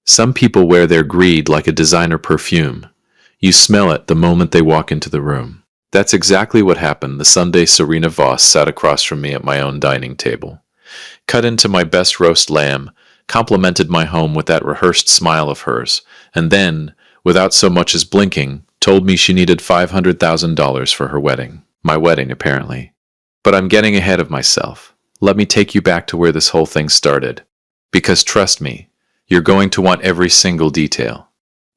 Some people wear their greed like a designer perfume. You smell it the moment they walk into the room. That's exactly what happened the Sunday Serena Voss sat across from me at my own dining table. Cut into my best roast lamb, complimented my home with that rehearsed smile of hers, and then, without so much as blinking, told me she needed $500,000 for her wedding. My wedding, apparently. But I'm getting ahead of myself. Let me take you back to where this whole thing started. Because trust me, you're going to want every single detail.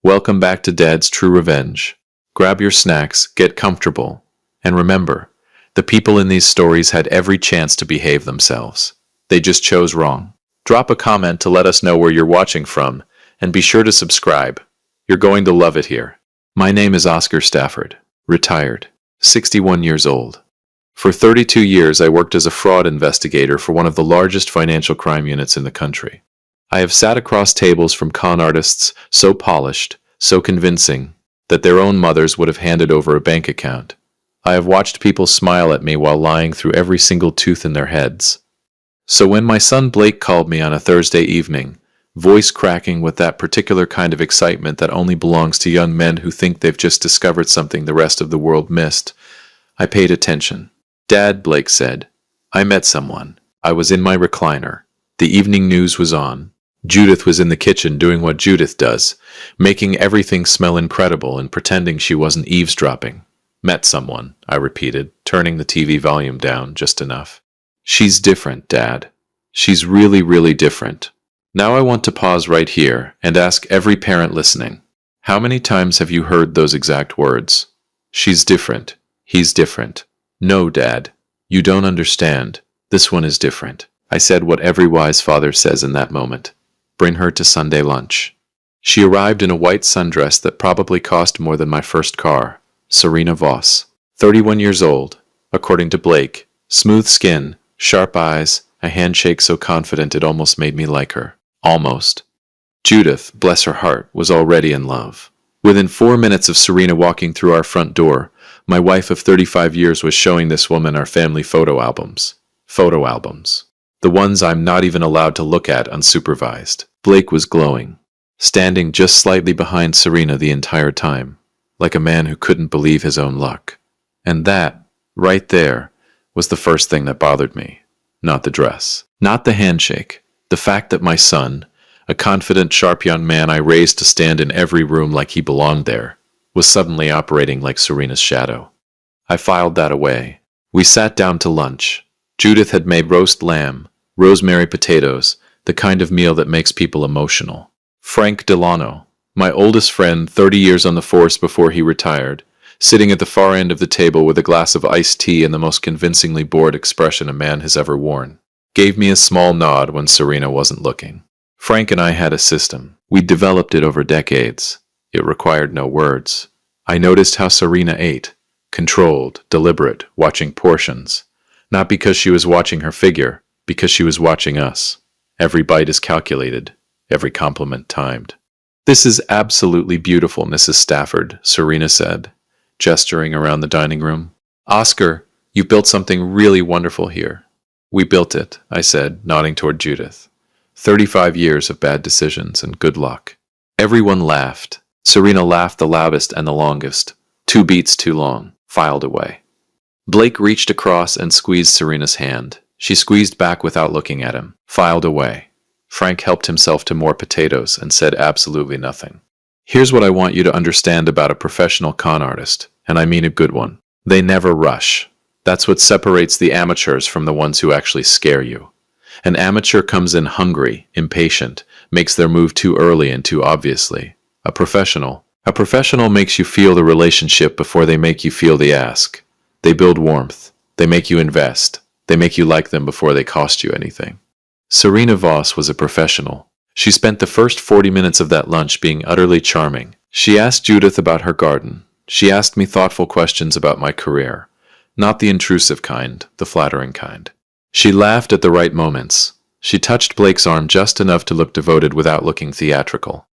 Welcome back to Dad's True Revenge. Grab your snacks, get comfortable, and remember, the people in these stories had every chance to behave themselves. They just chose wrong. Drop a comment to let us know where you're watching from, and be sure to subscribe. You're going to love it here. My name is Oscar Stafford, retired, 61 years old. For 32 years, I worked as a fraud investigator for one of the largest financial crime units in the country. I have sat across tables from con artists so polished, so convincing, that their own mothers would have handed over a bank account. I have watched people smile at me while lying through every single tooth in their heads. So when my son Blake called me on a Thursday evening, voice cracking with that particular kind of excitement that only belongs to young men who think they've just discovered something the rest of the world missed, I paid attention. "Dad," Blake said, "I met someone. I was in my recliner. The evening news was on. Judith was in the kitchen doing what Judith does, making everything smell incredible and pretending she wasn't eavesdropping." "Met someone," I repeated, turning the TV volume down just enough. "She's different, Dad. She's really, really different." Now I want to pause right here and ask every parent listening, how many times have you heard those exact words? She's different. He's different. No, Dad, you don't understand. This one is different. I said what every wise father says in that moment. Bring her to Sunday lunch. She arrived in a white sundress that probably cost more than my first car. Serena Voss, 31 years old, according to Blake, smooth skin, sharp eyes, a handshake so confident it almost made me like her. Almost. Judith, bless her heart, was already in love. Within 4 minutes of Serena walking through our front door, my wife of 35 years was showing this woman our family photo albums. Photo albums. The ones I'm not even allowed to look at unsupervised. Blake was glowing, standing just slightly behind Serena the entire time, like a man who couldn't believe his own luck. And that, right there, was the first thing that bothered me. Not the dress. Not the handshake. The fact that my son, a confident, sharp young man I raised to stand in every room like he belonged there, was suddenly operating like Serena's shadow. I filed that away. We sat down to lunch. Judith had made roast lamb, rosemary potatoes, the kind of meal that makes people emotional. Frank Delano, my oldest friend, 30 years on the force before he retired, sitting at the far end of the table with a glass of iced tea and the most convincingly bored expression a man has ever worn, gave me a small nod when Serena wasn't looking. Frank and I had a system. We'd developed it over decades. It required no words. I noticed how Serena ate, controlled, deliberate, watching portions. Not because she was watching her figure, because she was watching us. Every bite is calculated, every compliment timed. "This is absolutely beautiful, Mrs. Stafford," Serena said, gesturing around the dining room. "Oscar, you built something really wonderful here." "We built it," I said, nodding toward Judith. 35 years of bad decisions and good luck. Everyone laughed. Serena laughed the loudest and the longest. 2 beats too long. Filed away. Blake reached across and squeezed Serena's hand. She squeezed back without looking at him. Filed away. Frank helped himself to more potatoes and said absolutely nothing. "Here's what I want you to understand about a professional con artist, and I mean a good one. They never rush. That's what separates the amateurs from the ones who actually scare you. An amateur comes in hungry, impatient, makes their move too early and too obviously. A professional makes you feel the relationship before they make you feel the ask. They build warmth. They make you invest. They make you like them before they cost you anything." Serena Voss was a professional. She spent the first 40 minutes of that lunch being utterly charming. She asked Judith about her garden. She asked me thoughtful questions about my career. Not the intrusive kind, the flattering kind. She laughed at the right moments. She touched Blake's arm just enough to look devoted without looking theatrical.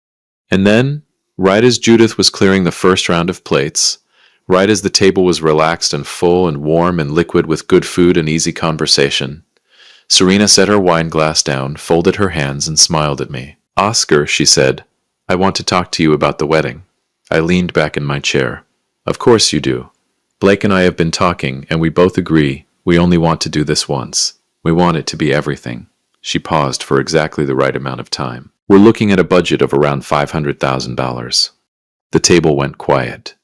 And then, right as Judith was clearing the first round of plates, right as the table was relaxed and full and warm and liquid with good food and easy conversation, Serena set her wine glass down, folded her hands, and smiled at me. "Oscar," she said, I want to talk to you about the wedding. I leaned back in my chair. Of course you do. Blake and I have been talking, and we both agree we only want to do this once. We want it to be everything. She paused for exactly the right amount of time. We're looking at a budget of around $500,000. The table went quiet.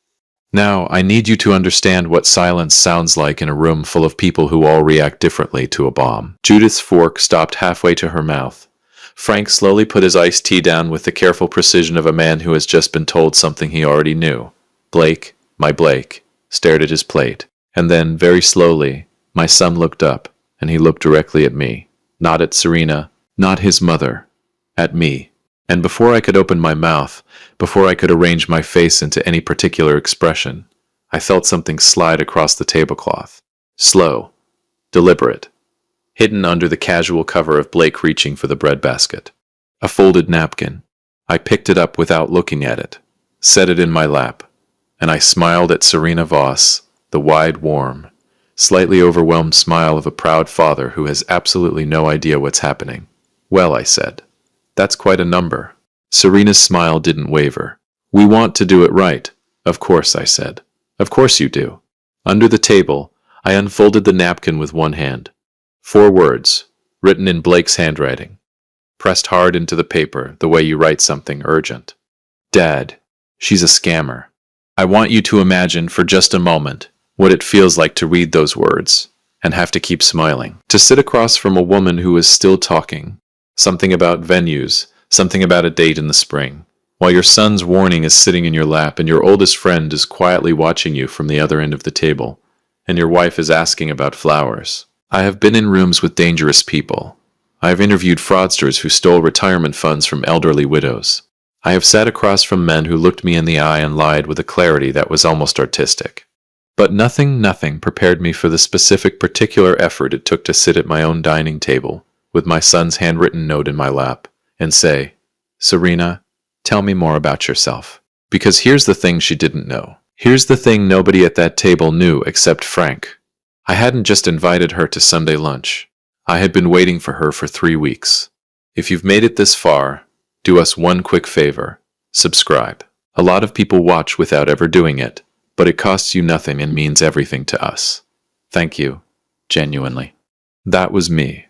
Now, I need you to understand what silence sounds like in a room full of people who all react differently to a bomb. Judith's fork stopped halfway to her mouth. Frank slowly put his iced tea down with the careful precision of a man who has just been told something he already knew. Blake, my Blake, stared at his plate. And then, very slowly, my son looked up, and he looked directly at me. Not at Serena, not his mother. At me. And before I could open my mouth, before I could arrange my face into any particular expression, I felt something slide across the tablecloth. Slow, deliberate, hidden under the casual cover of Blake reaching for the breadbasket. A folded napkin. I picked it up without looking at it, set it in my lap, and I smiled at Serena Voss, the wide, warm, slightly overwhelmed smile of a proud father who has absolutely no idea what's happening. Well, I said. That's quite a number. Serena's smile didn't waver. We want to do it right. Of course, I said. Of course you do. Under the table, I unfolded the napkin with one hand. 4 words, written in Blake's handwriting, pressed hard into the paper the way you write something urgent. Dad, she's a scammer. I want you to imagine for just a moment what it feels like to read those words and have to keep smiling. To sit across from a woman who is still talking. Something about venues, something about a date in the spring, while your son's warning is sitting in your lap and your oldest friend is quietly watching you from the other end of the table, and your wife is asking about flowers. I have been in rooms with dangerous people. I have interviewed fraudsters who stole retirement funds from elderly widows. I have sat across from men who looked me in the eye and lied with a clarity that was almost artistic. But nothing prepared me for the specific particular effort it took to sit at my own dining table, with my son's handwritten note in my lap, and say, Serena, tell me more about yourself. Because here's the thing she didn't know. Here's the thing nobody at that table knew except Frank. I hadn't just invited her to Sunday lunch. I had been waiting for her for 3 weeks. If you've made it this far, do us one quick favor. Subscribe. A lot of people watch without ever doing it, but it costs you nothing and means everything to us. Thank you. Genuinely. That was me.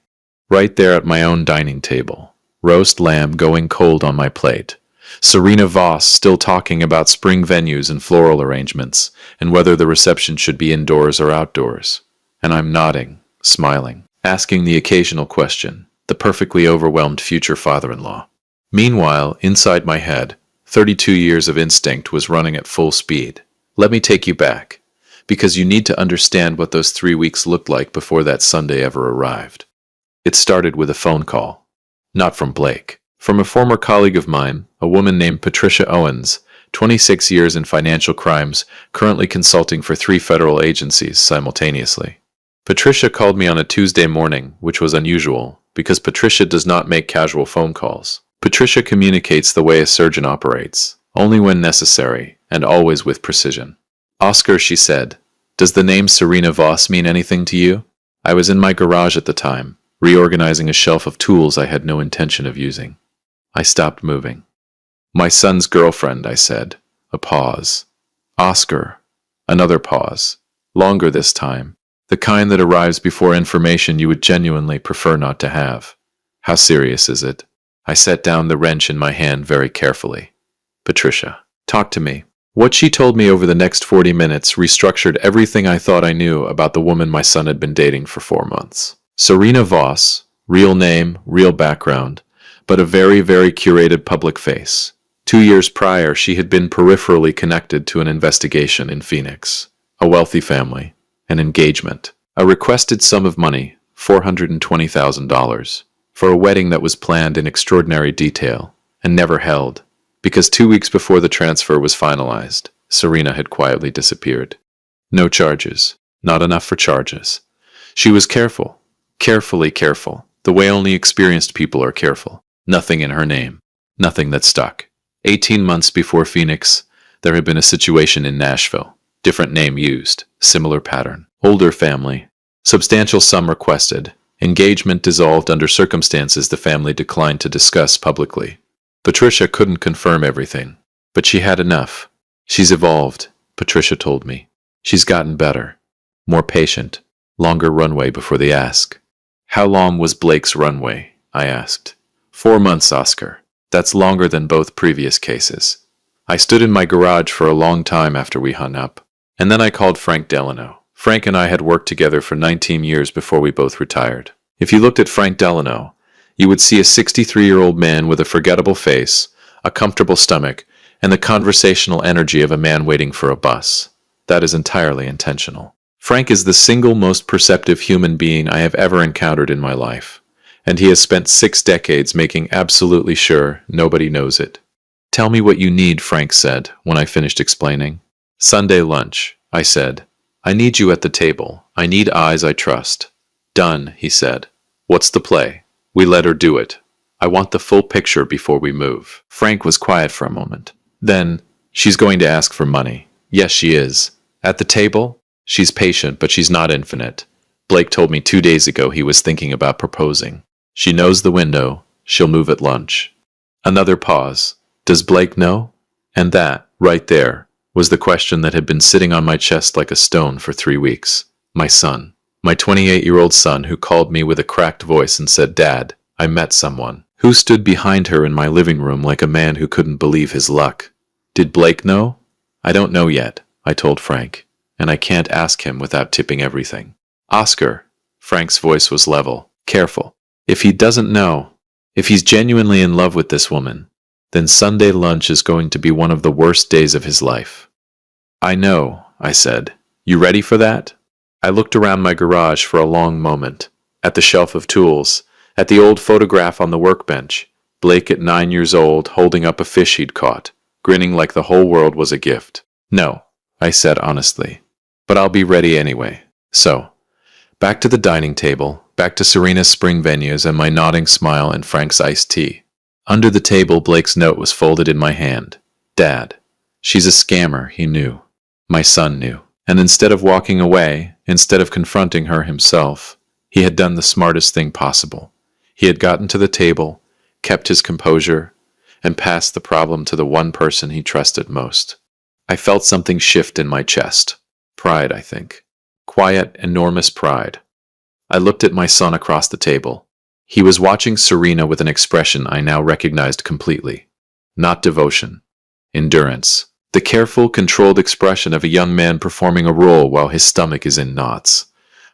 Right there at my own dining table, roast lamb going cold on my plate, Serena Voss still talking about spring venues and floral arrangements, and whether the reception should be indoors or outdoors. And I'm nodding, smiling, asking the occasional question, the perfectly overwhelmed future father-in-law. Meanwhile, inside my head, 32 years of instinct was running at full speed. Let me take you back, because you need to understand what those 3 weeks looked like before that Sunday ever arrived. It started with a phone call. Not from Blake. From a former colleague of mine, a woman named Patricia Owens, 26 years in financial crimes, currently consulting for 3 federal agencies simultaneously. Patricia called me on a Tuesday morning, which was unusual, because Patricia does not make casual phone calls. Patricia communicates the way a surgeon operates, only when necessary, and always with precision. Oscar, she said, does the name Serena Voss mean anything to you? I was in my garage at the time, reorganizing a shelf of tools I had no intention of using. I stopped moving. My son's girlfriend, I said. A pause. Oscar. Another pause. Longer this time. The kind that arrives before information you would genuinely prefer not to have. How serious is it? I set down the wrench in my hand very carefully. Patricia. Talk to me. What she told me over the next 40 minutes restructured everything I thought I knew about the woman my son had been dating for 4 months. Serena Voss, real name, real background, but a very, very curated public face. 2 years prior, she had been peripherally connected to an investigation in Phoenix, a wealthy family, an engagement, a requested sum of money, $420,000, for a wedding that was planned in extraordinary detail and never held, because 2 weeks before the transfer was finalized, Serena had quietly disappeared. No charges, not enough for charges. She was careful. Carefully careful, the way only experienced people are careful. Nothing in her name. Nothing that stuck. 18 months before Phoenix, there had been a situation in Nashville. Different name used. Similar pattern. Older family. Substantial sum requested. Engagement dissolved under circumstances the family declined to discuss publicly. Patricia couldn't confirm everything, but she had enough. She's evolved, Patricia told me. She's gotten better, more patient, longer runway before the ask. How long was Blake's runway? I asked. 4 months, Oscar. That's longer than both previous cases. I stood in my garage for a long time after we hung up, and then I called Frank Delano. Frank and I had worked together for 19 years before we both retired. If you looked at Frank Delano, you would see a 63-year-old man with a forgettable face, a comfortable stomach, and the conversational energy of a man waiting for a bus. That is entirely intentional. Frank is the single most perceptive human being I have ever encountered in my life, and he has spent 6 decades making absolutely sure nobody knows it. Tell me what you need, Frank said when I finished explaining. Sunday lunch, I said. I need you at the table. I need eyes I trust. Done, he said. What's the play? We let her do it. I want the full picture before we move. Frank was quiet for a moment. Then, she's going to ask for money. Yes, she is. At the table? She's patient, but she's not infinite. Blake told me 2 days ago he was thinking about proposing. She knows the window. She'll move at lunch. Another pause. Does Blake know? And that, right there, was the question that had been sitting on my chest like a stone for 3 weeks. My son. My 28-year-old son who called me with a cracked voice and said, Dad, I met someone. Who stood behind her in my living room like a man who couldn't believe his luck. Did Blake know? I don't know yet, I told Frank, and I can't ask him without tipping everything. Oscar, Frank's voice was level, careful. If he doesn't know, if he's genuinely in love with this woman, then Sunday lunch is going to be one of the worst days of his life. I know, I said. You ready for that? I looked around my garage for a long moment, at the shelf of tools, at the old photograph on the workbench, Blake at 9 years old holding up a fish he'd caught, grinning like the whole world was a gift. No, I said honestly, but I'll be ready anyway. So, back to the dining table, back to Serena's spring venues and my nodding smile and Frank's iced tea. Under the table, Blake's note was folded in my hand. Dad, she's a scammer, he knew. My son knew. And instead of walking away, instead of confronting her himself, he had done the smartest thing possible. He had gotten to the table, kept his composure, and passed the problem to the one person he trusted most. I felt something shift in my chest. Pride, I think. Quiet, enormous pride. I looked at my son across the table. He was watching Serena with an expression I now recognized completely. Not devotion. Endurance. The careful, controlled expression of a young man performing a role while his stomach is in knots.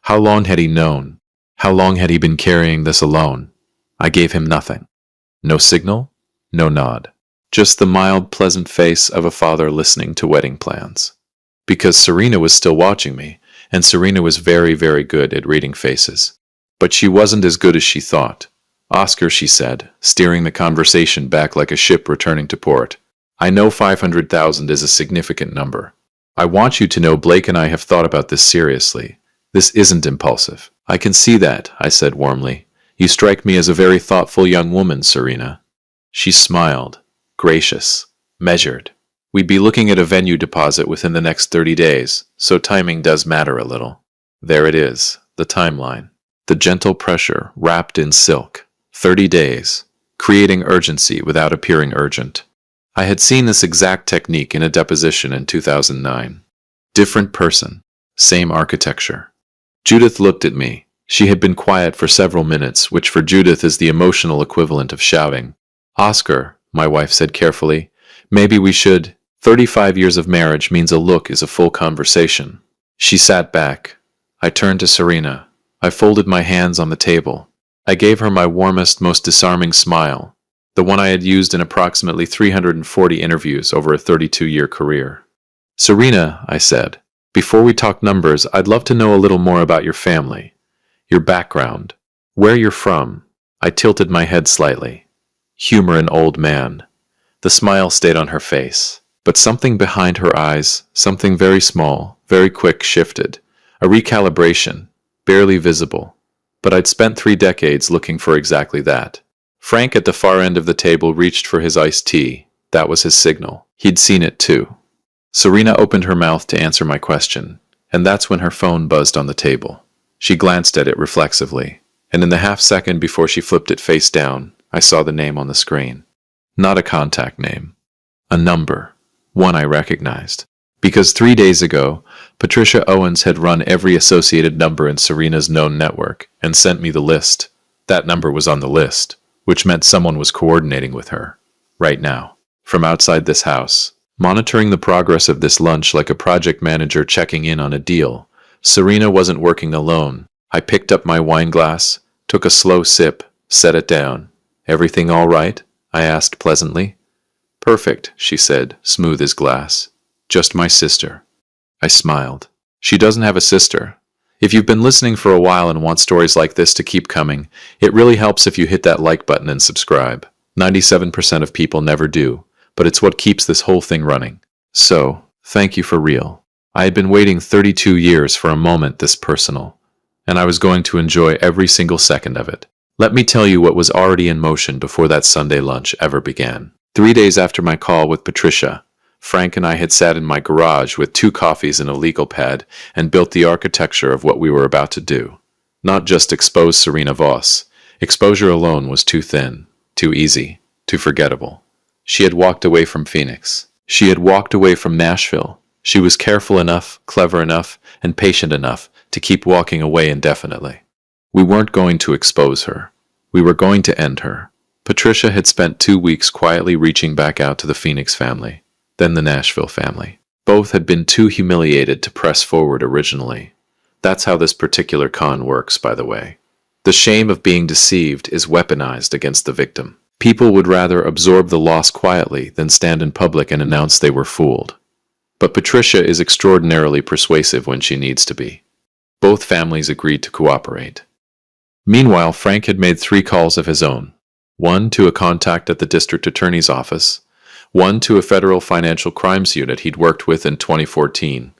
How long had he known? How long had he been carrying this alone? I gave him nothing. No signal, no nod. Just the mild, pleasant face of a father listening to wedding plans. Because Serena was still watching me, and Serena was very, very good at reading faces. But she wasn't as good as she thought. Oscar, she said, steering the conversation back like a ship returning to port. I know 500,000 is a significant number. I want you to know Blake and I have thought about this seriously. This isn't impulsive. I can see that, I said warmly. You strike me as a very thoughtful young woman, Serena. She smiled, gracious, measured. We'd be looking at a venue deposit within the next 30 days, so timing does matter a little. There it is, the timeline. The gentle pressure wrapped in silk. 30 days, creating urgency without appearing urgent. I had seen this exact technique in a deposition in 2009. Different person, same architecture. Judith looked at me. She had been quiet for several minutes, which for Judith is the emotional equivalent of shouting. Oscar, my wife said carefully, maybe we should. 35 years of marriage means a look is a full conversation. She sat back. I turned to Serena. I folded my hands on the table. I gave her my warmest, most disarming smile. The one I had used in approximately 340 interviews over a 32-year career. Serena, I said, before we talk numbers, I'd love to know a little more about your family, your background, where you're from. I tilted my head slightly. Humor an old man. The smile stayed on her face, but something behind her eyes, something very small, very quick shifted. A recalibration, barely visible. But I'd spent 3 decades looking for exactly that. Frank at the far end of the table reached for his iced tea. That was his signal. He'd seen it too. Serena opened her mouth to answer my question, and that's when her phone buzzed on the table. She glanced at it reflexively, and in the half second before she flipped it face down, I saw the name on the screen. Not a contact name. A number. One I recognized. Because 3 days ago, Patricia Owens had run every associated number in Serena's known network and sent me the list. That number was on the list, which meant someone was coordinating with her. Right now. From outside this house. Monitoring the progress of this lunch like a project manager checking in on a deal. Serena wasn't working alone. I picked up my wine glass, took a slow sip, set it down. "Everything all right?" I asked pleasantly. "Perfect," she said, smooth as glass. "Just my sister." I smiled. She doesn't have a sister. If you've been listening for a while and want stories like this to keep coming, it really helps if you hit that like button and subscribe. 97% of people never do, but it's what keeps this whole thing running. So, thank you for real. I had been waiting 32 years for a moment this personal, and I was going to enjoy every single second of it. Let me tell you what was already in motion before that Sunday lunch ever began. 3 days after my call with Patricia, Frank and I had sat in my garage with 2 coffees and a legal pad and built the architecture of what we were about to do. Not just expose Serena Voss. Exposure alone was too thin, too easy, too forgettable. She had walked away from Phoenix. She had walked away from Nashville. She was careful enough, clever enough, and patient enough to keep walking away indefinitely. We weren't going to expose her. We were going to end her. Patricia had spent 2 weeks quietly reaching back out to the Phoenix family, then the Nashville family. Both had been too humiliated to press forward originally. That's how this particular con works, by the way. The shame of being deceived is weaponized against the victim. People would rather absorb the loss quietly than stand in public and announce they were fooled. But Patricia is extraordinarily persuasive when she needs to be. Both families agreed to cooperate. Meanwhile, Frank had made 3 calls of his own. 1 to a contact at the district attorney's office, 1 to a federal financial crimes unit he'd worked with in 2014,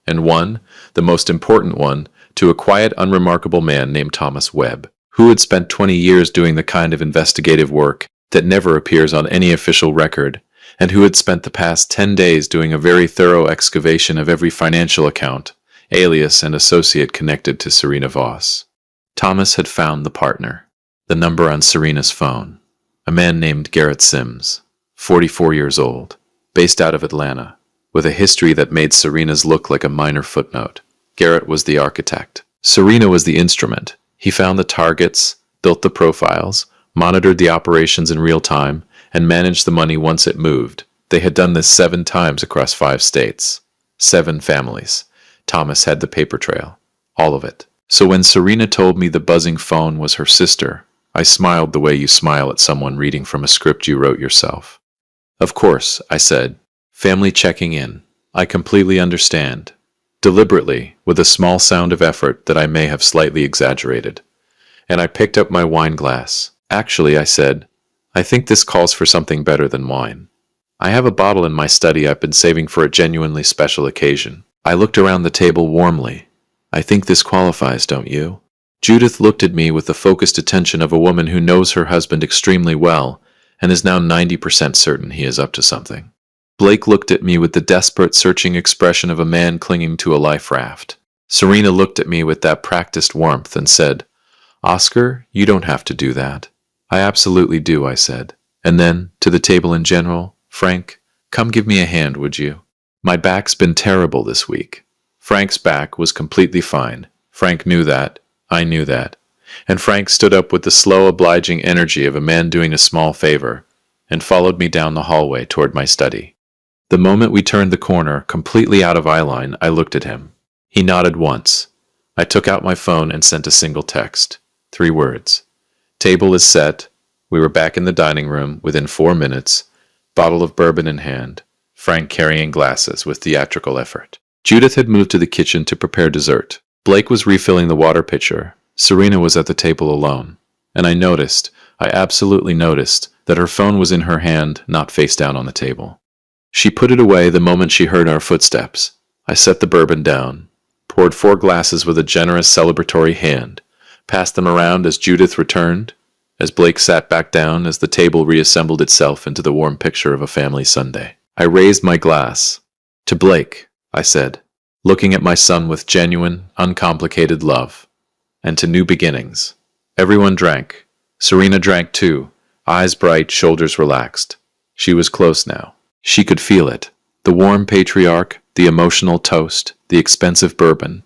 and 1, the most important one, to a quiet, unremarkable man named Thomas Webb, who had spent 20 years doing the kind of investigative work that never appears on any official record, and who had spent the past 10 days doing a very thorough excavation of every financial account, alias, and associate connected to Serena Voss. Thomas had found the partner, the number on Serena's phone, a man named Garrett Sims, 44 years old, based out of Atlanta, with a history that made Serena's look like a minor footnote. Garrett was the architect. Serena was the instrument. He found the targets, built the profiles, monitored the operations in real time, and managed the money once it moved. They had done this 7 times across 5 states. 7 families. Thomas had the paper trail. All of it. So when Serena told me the buzzing phone was her sister, I smiled the way you smile at someone reading from a script you wrote yourself. "Of course," I said. "Family checking in. I completely understand." Deliberately, with a small sound of effort that I may have slightly exaggerated. And I picked up my wine glass. "Actually," I said, "I think this calls for something better than wine. I have a bottle in my study I've been saving for a genuinely special occasion." I looked around the table warmly. "I think this qualifies, don't you?" Judith looked at me with the focused attention of a woman who knows her husband extremely well and is now 90% certain he is up to something. Blake looked at me with the desperate, searching expression of a man clinging to a life raft. Serena looked at me with that practiced warmth and said, "Oscar, you don't have to do that." "I absolutely do," I said. And then, to the table in general, "Frank, come give me a hand, would you? My back's been terrible this week." Frank's back was completely fine. Frank knew that. I knew that. And Frank stood up with the slow, obliging energy of a man doing a small favor, and followed me down the hallway toward my study. The moment we turned the corner, completely out of eyeline, I looked at him. He nodded once. I took out my phone and sent a single text. 3 words. Table is set. We were back in the dining room within 4 minutes, bottle of bourbon in hand, Frank carrying glasses with theatrical effort. Judith had moved to the kitchen to prepare dessert. Blake was refilling the water pitcher. Serena was at the table alone. And I absolutely noticed, that her phone was in her hand, not face down on the table. She put it away the moment she heard our footsteps. I set the bourbon down, poured 4 glasses with a generous celebratory hand, passed them around as Judith returned, as Blake sat back down as the table reassembled itself into the warm picture of a family Sunday. I raised my glass. "To Blake," I said, looking at my son with genuine, uncomplicated love. "And to new beginnings." Everyone drank. Serena drank too, eyes bright, shoulders relaxed. She was close now. She could feel it. The warm patriarch, the emotional toast, the expensive bourbon.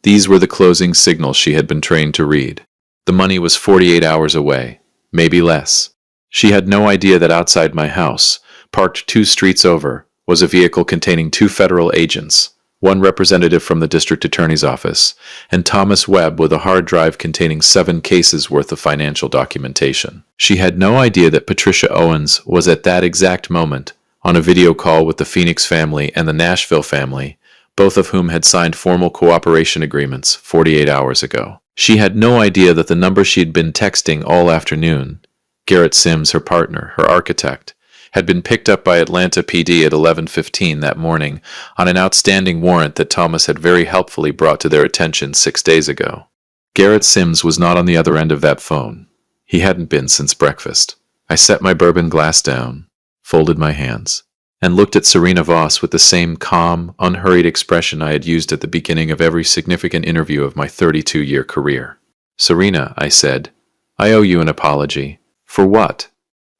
These were the closing signals she had been trained to read. The money was 48 hours away, maybe less. She had no idea that outside my house, parked 2 streets over, was a vehicle containing 2 federal agents, one representative from the district attorney's office, and Thomas Webb with a hard drive containing 7 cases worth of financial documentation. She had no idea that Patricia Owens was at that exact moment on a video call with the Phoenix family and the Nashville family, both of whom had signed formal cooperation agreements 48 hours ago. She had no idea that the number she'd been texting all afternoon, Garrett Sims, her partner, her architect, had been picked up by Atlanta PD at 11:15 that morning on an outstanding warrant that Thomas had very helpfully brought to their attention 6 days ago. Garrett Sims was not on the other end of that phone. He hadn't been since breakfast. I set my bourbon glass down, folded my hands, and looked at Serena Voss with the same calm, unhurried expression I had used at the beginning of every significant interview of my 32-year career. "Serena," I said, "I owe you an apology." "For what?"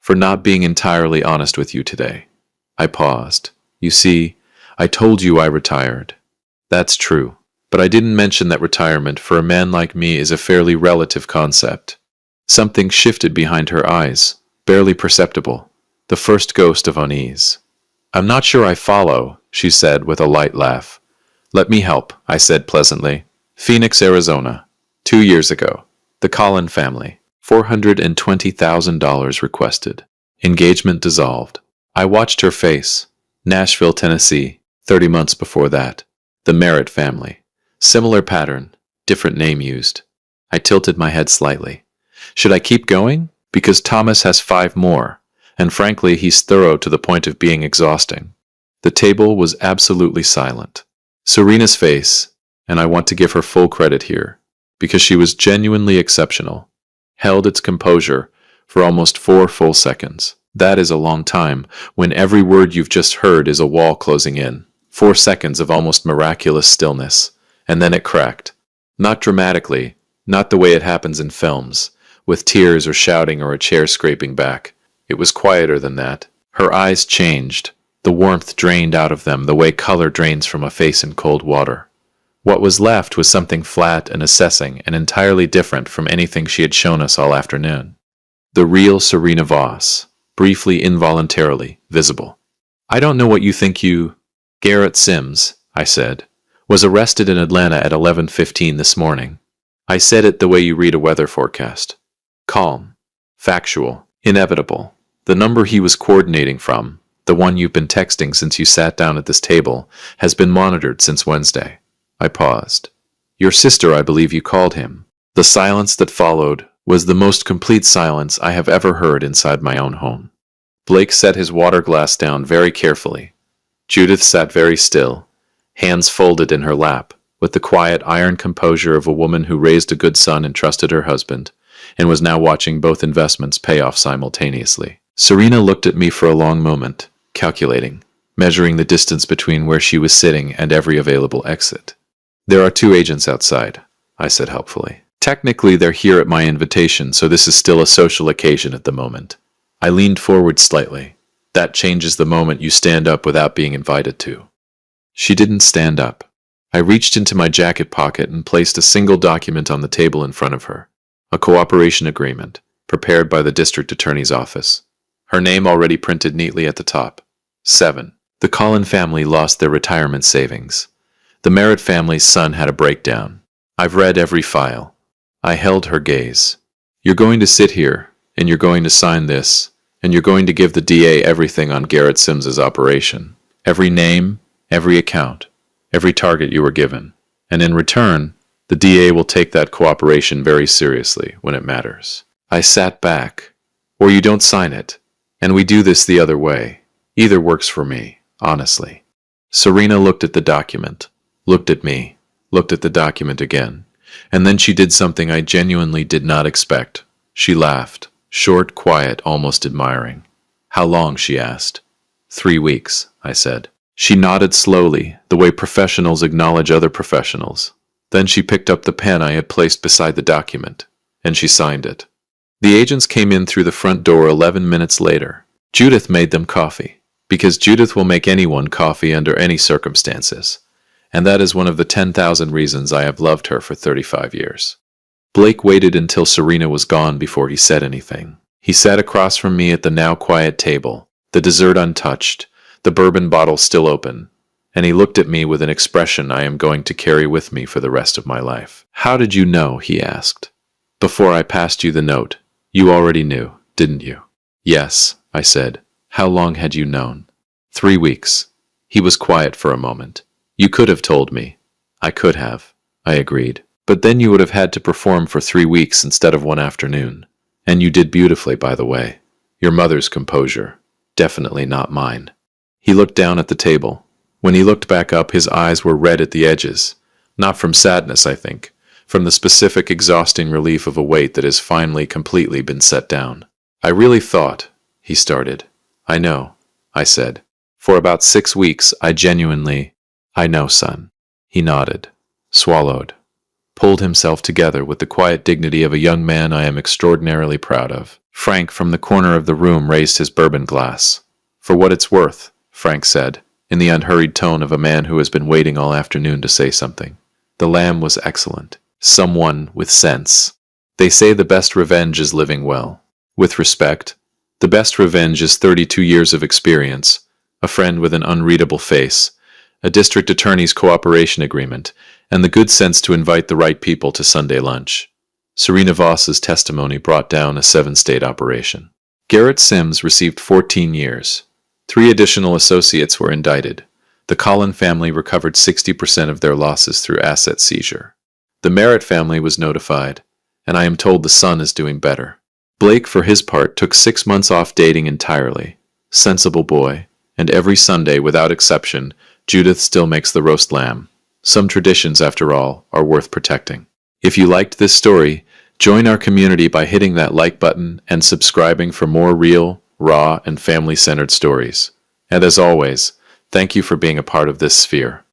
"For not being entirely honest with you today." I paused. "You see, I told you I retired." "That's true, but I didn't mention that retirement for a man like me is a fairly relative concept." Something shifted behind her eyes, barely perceptible, the first ghost of unease. "I'm not sure I follow," she said with a light laugh. "Let me help," I said pleasantly. "Phoenix, Arizona. 2 years ago. The Collin family. $420,000 requested. Engagement dissolved." I watched her face. "Nashville, Tennessee. 30 months before that. The Merritt family. Similar pattern. Different name used." I tilted my head slightly. "Should I keep going? Because Thomas has 5 more. And frankly, he's thorough to the point of being exhausting." The table was absolutely silent. Serena's face, and I want to give her full credit here, because she was genuinely exceptional, held its composure for almost 4 full seconds. That is a long time, when every word you've just heard is a wall closing in. 4 seconds of almost miraculous stillness, and then it cracked. Not dramatically, not the way it happens in films, with tears or shouting or a chair scraping back. It was quieter than that. Her eyes changed. The warmth drained out of them the way color drains from a face in cold water. What was left was something flat and assessing and entirely different from anything she had shown us all afternoon. The real Serena Voss, briefly, involuntarily, visible. "I don't know what you think you—" "Garrett Sims," I said, "was arrested in Atlanta at 11:15 this morning." I said it the way you read a weather forecast. Calm, factual, inevitable. The number he was coordinating from, the one you've been texting since you sat down at this table, has been monitored since Wednesday. I paused. "Your sister, I believe you called him." The silence that followed was the most complete silence I have ever heard inside my own home. Blake set his water glass down very carefully. Judith sat very still, hands folded in her lap, with the quiet iron composure of a woman who raised a good son and trusted her husband, and was now watching both investments pay off simultaneously. Serena looked at me for a long moment, calculating, measuring the distance between where she was sitting and every available exit. "There are 2 agents outside," I said helpfully. "Technically, they're here at my invitation, so this is still a social occasion at the moment." I leaned forward slightly. "That changes the moment you stand up without being invited to." She didn't stand up. I reached into my jacket pocket and placed a single document on the table in front of her. A cooperation agreement, prepared by the district attorney's office. Her name already printed neatly at the top. 7. The Collin family lost their retirement savings. The Merritt family's son had a breakdown. I've read every file. I held her gaze. "You're going to sit here, and you're going to sign this, and you're going to give the DA everything on Garrett Sims's operation. Every name, every account, every target you were given. And in return, the DA will take that cooperation very seriously when it matters." I sat back. "Or you don't sign it, and we do this the other way. Either works for me, honestly." Serena looked at the document, looked at me, looked at the document again, and then she did something I genuinely did not expect. She laughed, short, quiet, almost admiring. "How long?" she asked. 3 weeks, I said. She nodded slowly, the way professionals acknowledge other professionals. Then she picked up the pen I had placed beside the document, and she signed it. The agents came in through the front door 11 minutes later. Judith made them coffee, because Judith will make anyone coffee under any circumstances. And that is one of the 10,000 reasons I have loved her for 35 years. Blake waited until Serena was gone before he said anything. He sat across from me at the now quiet table, the dessert untouched, the bourbon bottle still open, and he looked at me with an expression I am going to carry with me for the rest of my life. "How did you know?" he asked. "Before I passed you the note. You already knew, didn't you?" "Yes," I said. "How long had you known?" 3 weeks. He was quiet for a moment. "You could have told me." "I could have," I agreed. "But then you would have had to perform for 3 weeks instead of one afternoon. And you did beautifully, by the way. Your mother's composure. Definitely not mine." He looked down at the table. When he looked back up, his eyes were red at the edges. Not from sadness, I think. From the specific, exhausting relief of a weight that has finally completely been set down. "I really thought," he started. "I know," I said. "For about 6 weeks, I genuinely—" "I know, son." He nodded, swallowed, pulled himself together with the quiet dignity of a young man I am extraordinarily proud of. Frank, from the corner of the room, raised his bourbon glass. "For what it's worth," Frank said, in the unhurried tone of a man who has been waiting all afternoon to say something. "The lamb was excellent. Someone with sense. They say the best revenge is living well. With respect, the best revenge is 32 years of experience, a friend with an unreadable face, a district attorney's cooperation agreement, and the good sense to invite the right people to Sunday lunch." Serena Voss's testimony brought down a 7-state operation. Garrett Sims received 14 years. 3 additional associates were indicted. The Collin family recovered 60% of their losses through asset seizure. The Merritt family was notified, and I am told the son is doing better. Blake, for his part, took 6 months off dating entirely. Sensible boy, and every Sunday, without exception, Judith still makes the roast lamb. Some traditions, after all, are worth protecting. If you liked this story, join our community by hitting that like button and subscribing for more real, raw, and family-centered stories. And as always, thank you for being a part of this sphere.